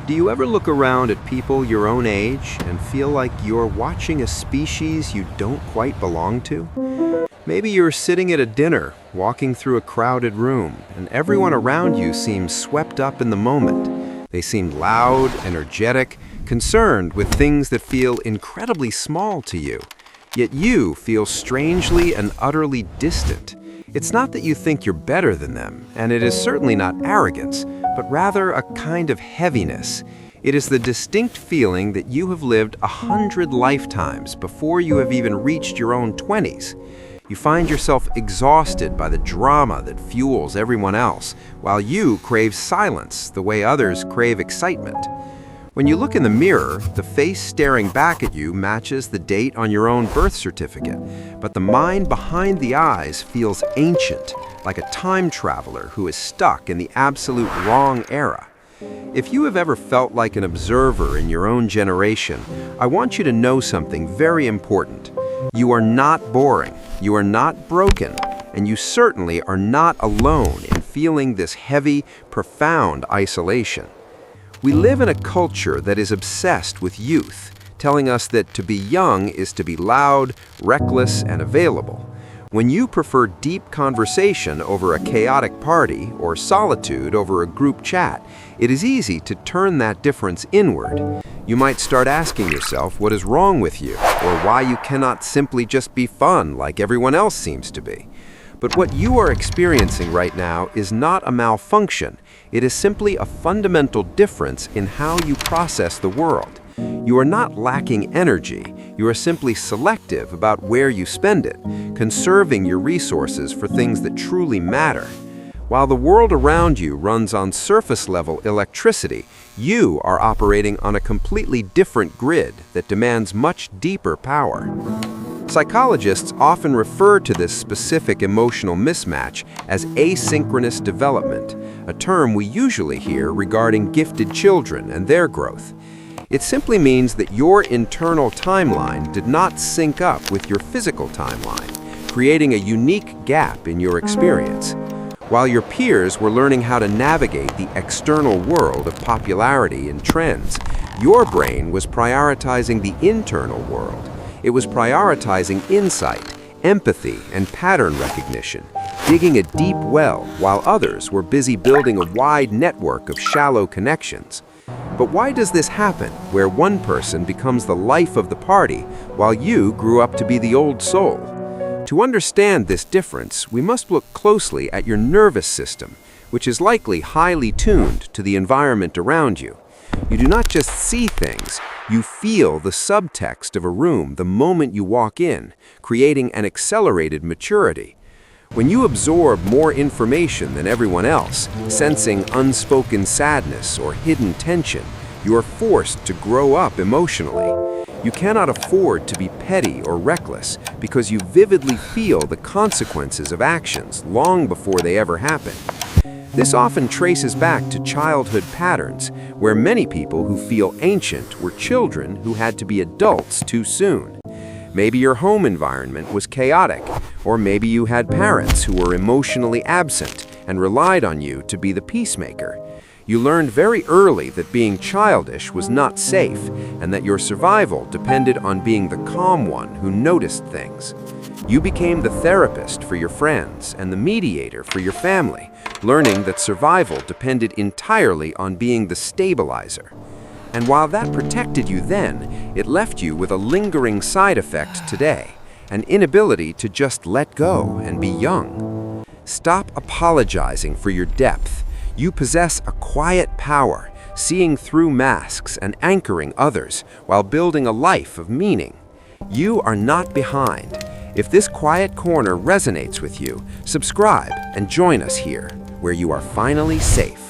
Do you ever look around at people your own age and feel like you're watching a species you don't quite belong to? Maybe you're sitting at a dinner, walking through a crowded room, and everyone around you seems swept up in the moment. They seem loud, energetic, concerned with things that feel incredibly small to you. Yet you feel strangely and utterly distant. It's not that you think you're better than them, and it is certainly not arrogance, but rather a kind of heaviness. It is the distinct feeling that you have lived 100 lifetimes before you have even reached your own 20s. You find yourself exhausted by the drama that fuels everyone else, while you crave silence the way others crave excitement. When you look in the mirror, the face staring back at you matches the date on your own birth certificate, but the mind behind the eyes feels ancient, like a time traveler who is stuck in the absolute wrong era. If you have ever felt like an observer in your own generation, I want you to know something very important. You are not boring, you are not broken, and you certainly are not alone in feeling this heavy, profound isolation. We live in a culture that is obsessed with youth, telling us that to be young is to be loud, reckless, and available. When you prefer deep conversation over a chaotic party or solitude over a group chat, it is easy to turn that difference inward. You might start asking yourself what is wrong with you, or why you cannot simply just be fun like everyone else seems to be. But what you are experiencing right now is not a malfunction. It is simply a fundamental difference in how you process the world. You are not lacking energy. You are simply selective about where you spend it, conserving your resources for things that truly matter. While the world around you runs on surface-level electricity, you are operating on a completely different grid that demands much deeper power. Psychologists often refer to this specific emotional mismatch as asynchronous development, a term we usually hear regarding gifted children and their growth. It simply means that your internal timeline did not sync up with your physical timeline, creating a unique gap in your experience. While your peers were learning how to navigate the external world of popularity and trends, your brain was prioritizing the internal world. It was prioritizing insight, empathy, and pattern recognition, digging a deep well while others were busy building a wide network of shallow connections. But why does this happen, where one person becomes the life of the party while you grew up to be the old soul? To understand this difference, we must look closely at your nervous system, which is likely highly tuned to the environment around you. You do not just see things, you feel the subtext of a room the moment you walk in, creating an accelerated maturity. When you absorb more information than everyone else, sensing unspoken sadness or hidden tension, you are forced to grow up emotionally. You cannot afford to be petty or reckless because you vividly feel the consequences of actions long before they ever happen. This often traces back to childhood patterns, where many people who feel ancient were children who had to be adults too soon. Maybe your home environment was chaotic, or maybe you had parents who were emotionally absent and relied on you to be the peacemaker. You learned very early that being childish was not safe, and that your survival depended on being the calm one who noticed things. You became the therapist for your friends and the mediator for your family, learning that survival depended entirely on being the stabilizer. And while that protected you then, it left you with a lingering side effect today, an inability to just let go and be young. Stop apologizing for your depth. You possess a quiet power, seeing through masks and anchoring others while building a life of meaning. You are not behind. If this quiet corner resonates with you, subscribe and join us here, where you are finally safe.